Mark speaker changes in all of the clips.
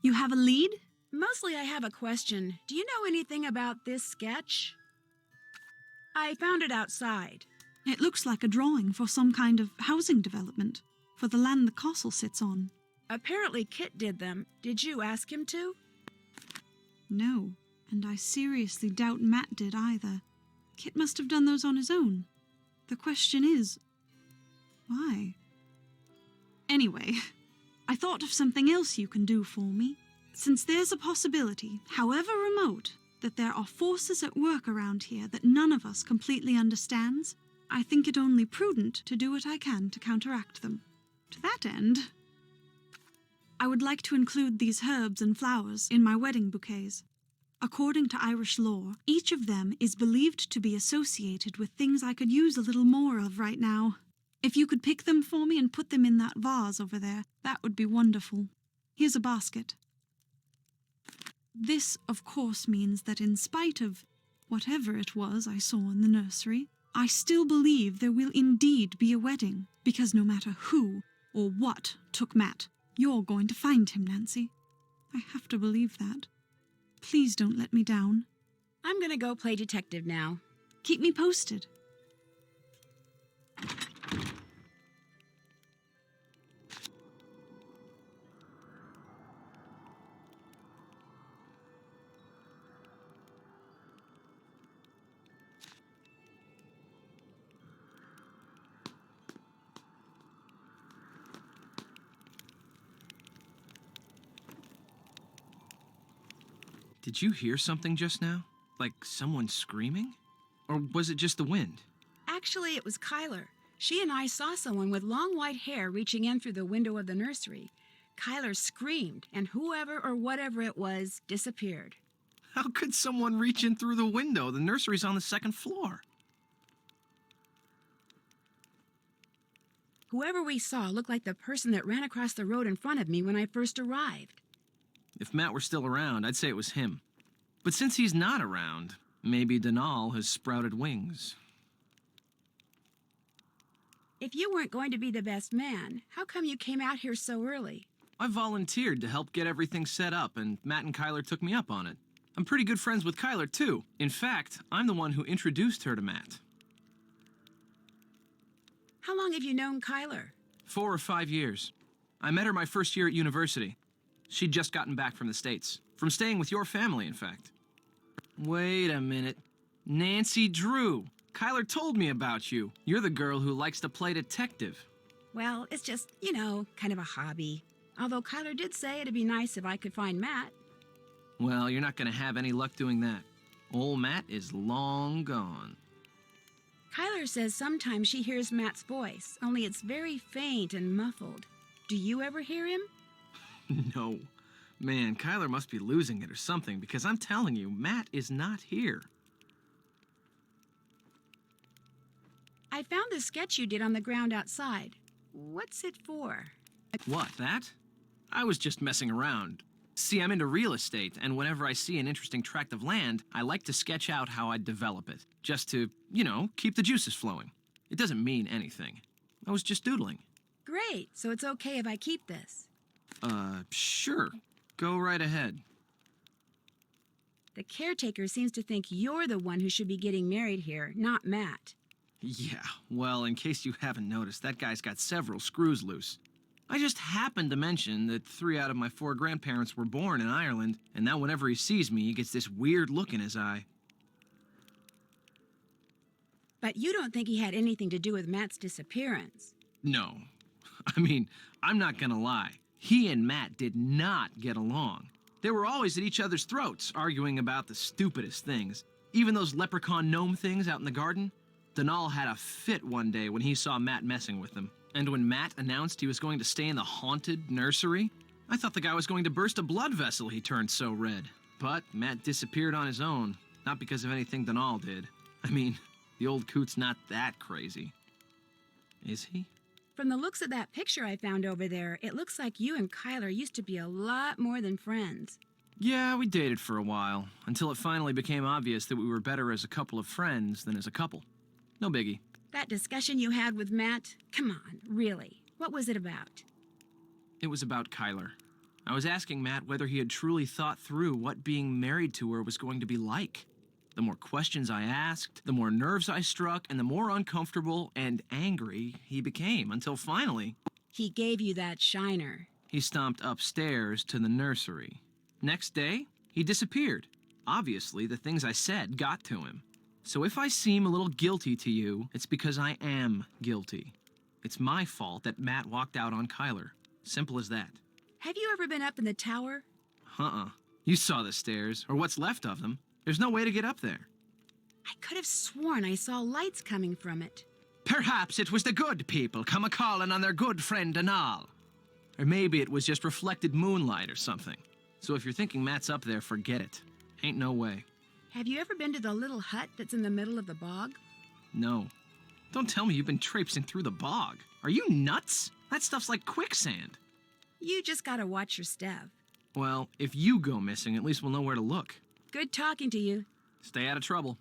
Speaker 1: You have a lead?
Speaker 2: Mostly I have a question. Do you know anything about this sketch? I found it outside.
Speaker 1: It looks like a drawing for some kind of housing development, for the land the castle sits on.
Speaker 2: Apparently Kit did them. Did you ask him to?
Speaker 1: No, and I seriously doubt Matt did either. Kit must have done those on his own. The question is, why? Anyway, I thought of something else you can do for me. Since there's a possibility, however remote, that there are forces at work around here that none of us completely understands, I think it only prudent to do what I can to counteract them. To that end, I would like to include these herbs and flowers in my wedding bouquets. According to Irish lore, each of them is believed to be associated with things I could use a little more of right now. If you could pick them for me and put them in that vase over there, that would be wonderful. Here's a basket. This, of course, means that in spite of whatever it was I saw in the nursery, I still believe there will indeed be a wedding, because no matter who or what took Matt, you're going to find him, Nancy. I have to believe that. Please don't let me down.
Speaker 2: I'm gonna go play detective now.
Speaker 1: Keep me posted.
Speaker 3: Did you hear something just now? Like someone screaming? Or was it just the wind?
Speaker 2: Actually, it was Kyler. She and I saw someone with long white hair reaching in through the window of the nursery. Kyler screamed, and whoever or whatever it was disappeared.
Speaker 3: How could someone reach in through the window? The nursery's on the second floor.
Speaker 2: Whoever we saw looked like the person that ran across the road in front of me when I first arrived.
Speaker 3: If Matt were still around, I'd say it was him. But since he's not around, maybe Denal has sprouted wings.
Speaker 2: If you weren't going to be the best man, how come you came out here so early?
Speaker 3: I volunteered to help get everything set up, and Matt and Kyler took me up on it. I'm pretty good friends with Kyler, too. In fact, I'm the one who introduced her to Matt.
Speaker 2: How long have you known Kyler?
Speaker 3: 4 or 5 years. I met her my first year at university. She'd just gotten back from the States. From staying with your family, in fact. Wait a minute. Nancy Drew. Kyler told me about you. You're the girl who likes to play detective.
Speaker 2: Well, it's just, kind of a hobby. Although Kyler did say it'd be nice if I could find Matt.
Speaker 3: Well, you're not going to have any luck doing that. Old Matt is long gone.
Speaker 2: Kyler says sometimes she hears Matt's voice, only it's very faint and muffled. Do you ever hear him?
Speaker 3: No. Man, Kyler must be losing it or something, because I'm telling you, Matt is not here.
Speaker 2: I found the sketch you did on the ground outside. What's it for?
Speaker 3: What, that? I was just messing around. See, I'm into real estate, and whenever I see an interesting tract of land, I like to sketch out how I'd develop it. Just to, keep the juices flowing. It doesn't mean anything. I was just doodling.
Speaker 2: Great, so it's okay if I keep this.
Speaker 3: Sure. Go right ahead.
Speaker 2: The caretaker seems to think you're the one who should be getting married here, not Matt.
Speaker 3: Yeah, well, in case you haven't noticed, that guy's got several screws loose. I just happened to mention that 3 out of my 4 grandparents were born in Ireland, and now whenever he sees me, he gets this weird look in his eye.
Speaker 2: But you don't think he had anything to do with Matt's disappearance?
Speaker 3: No. I mean, I'm not gonna lie. He and Matt did not get along. They were always at each other's throats, arguing about the stupidest things. Even those leprechaun gnome things out in the garden. Denal had a fit one day when he saw Matt messing with them. And when Matt announced he was going to stay in the haunted nursery, I thought the guy was going to burst a blood vessel, he turned so red. But Matt disappeared on his own, not because of anything Denal did. I mean, the old coot's not that crazy. Is he?
Speaker 2: From the looks of that picture I found over there, it looks like you and Kyler used to be a lot more than friends.
Speaker 3: Yeah, we dated for a while, until it finally became obvious that we were better as a couple of friends than as a couple. No biggie.
Speaker 2: That discussion you had with Matt? Come on, really. What was it about?
Speaker 3: It was about Kyler. I was asking Matt whether he had truly thought through what being married to her was going to be like. The more questions I asked, the more nerves I struck, and the more uncomfortable and angry he became, until finally,
Speaker 2: He gave you that shiner.
Speaker 3: he stomped upstairs to the nursery. Next day, he disappeared. Obviously, the things I said got to him. So if I seem a little guilty to you, it's because I am guilty. It's my fault that Matt walked out on Kyler. Simple as that.
Speaker 2: Have you ever been up in the tower?
Speaker 3: You saw the stairs, or what's left of them. There's no way to get up there.
Speaker 2: I could have sworn I saw lights coming from it.
Speaker 3: Perhaps it was the good people come a-calling on their good friend Anal. Or maybe it was just reflected moonlight or something. So if you're thinking Matt's up there, forget it. Ain't no way.
Speaker 2: Have you ever been to the little hut that's in the middle of the bog?
Speaker 3: No. Don't tell me you've been traipsing through the bog. Are you nuts? That stuff's like quicksand.
Speaker 2: You just gotta watch your step.
Speaker 3: Well, if you go missing, at least we'll know where to look.
Speaker 2: Good talking to you.
Speaker 3: Stay out of trouble.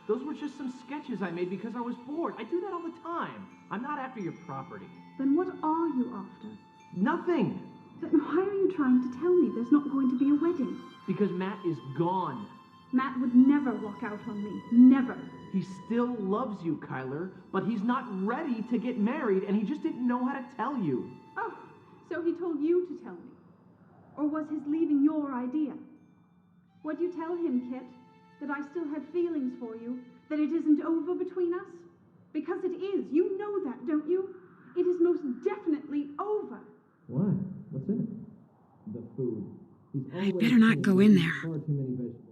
Speaker 3: Those were just some sketches I made because I was bored. I do that all the time. I'm not after your property.
Speaker 1: Then what are you after?
Speaker 3: Nothing.
Speaker 1: Then why are you trying to tell me there's not going to be a wedding?
Speaker 3: Because Matt is gone.
Speaker 4: Matt would never walk out on me. Never.
Speaker 5: He still loves you, Kyler, but he's not ready to get married, and he just didn't know how to tell you.
Speaker 4: Oh, so he told you to tell me. Or was his leaving your idea? What'd you tell him, Kit? That I still had feelings for you? That it isn't over between us? Because it is. You know that, don't you? It is most definitely over.
Speaker 5: What? What's in it? The food.
Speaker 2: I better not go in there.
Speaker 5: Far too many vegetables.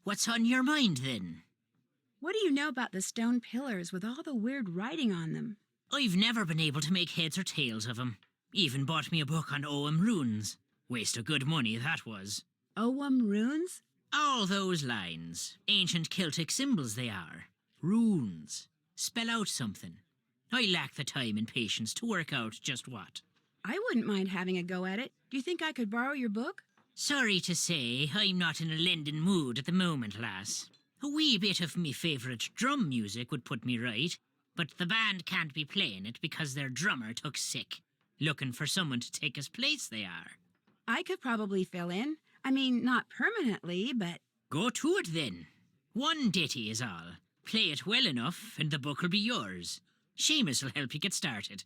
Speaker 6: What's on your mind, then?
Speaker 2: What do you know about the stone pillars with all the weird writing on them?
Speaker 6: I've never been able to make heads or tails of 'em. Even bought me a book on Ogham runes. Waste of good money, that was.
Speaker 2: Ogham runes?
Speaker 6: All those lines. Ancient Celtic symbols they are. Runes. Spell out something. I lack the time and patience to work out just what.
Speaker 2: I wouldn't mind having a go at it. Do you think I could borrow your book?
Speaker 6: Sorry to say, I'm not in a lending mood at the moment, lass. A wee bit of me favourite drum music would put me right, but the band can't be playing it because their drummer took sick. Looking for someone to take his place, they are.
Speaker 2: I could probably fill in. I mean, not permanently, but...
Speaker 6: Go to it, then. One ditty is all. Play it well enough, and the book will be yours. Seamus will help you get started.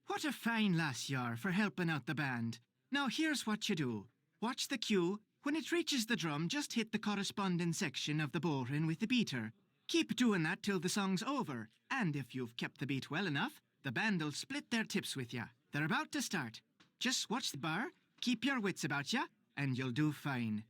Speaker 7: What a fine lass you are for helping out the band. Now here's what you do. Watch the cue. When it reaches the drum, just hit the corresponding section of the bowline with the beater. Keep doing that till the song's over. And if you've kept the beat well enough, the band'll split their tips with you. They're about to start. Just watch the bar, keep your wits about you, and you'll do fine.